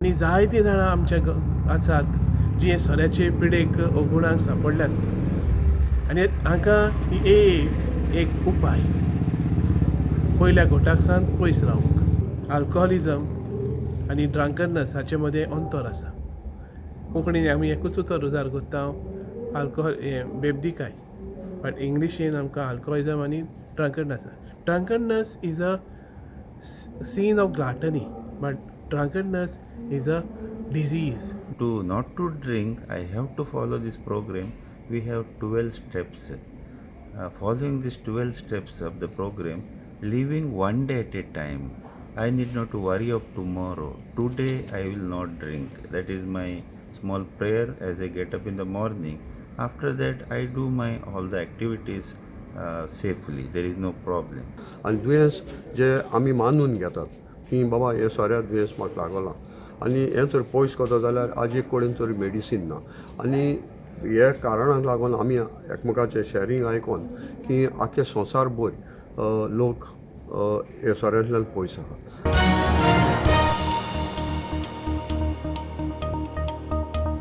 आनी जायतीं जाणां आमच्या आसात जी सोऱ्याचे पिडेक ओगुणांक सांपडल्यात आनी हांकां एक उपाय पयल्या घोटाक सावन पयस रावंक. अल्कोहोलिजम आनी ड्रंकननेस हाचे मदें अंतर आसा. कोंकणीन आमी एकूच उतर रुजार करता बेबदिकाय, बट इंग्लिशीन आमकां अल्कोहोलिजम आनी drunkenness is a sin of gluttony, but drunkenness is a disease. Not to drink, I have to follow this program. We have 12 steps. Following these 12 steps of the program, living one day at a time. I need not to worry of tomorrow. Today I will not drink. That is my small prayer as I get up in the morning. After that I do my all the activities safely. There is no problem. आनी दुयेंस जे आमी मानून घेतात की बाबा हे सोऱ्या दुयेंस म्हाका लागला आनी हें जर पयस करता जाल्यार आजी कडेन तरी मेडिसीन ना आनी हे कारणाक लागून आमी एकमेकाचें शेअरिंग आयकोन की आख्खे संवसार भर लोक हे सोऱ्यांतल्यान पयस आसा.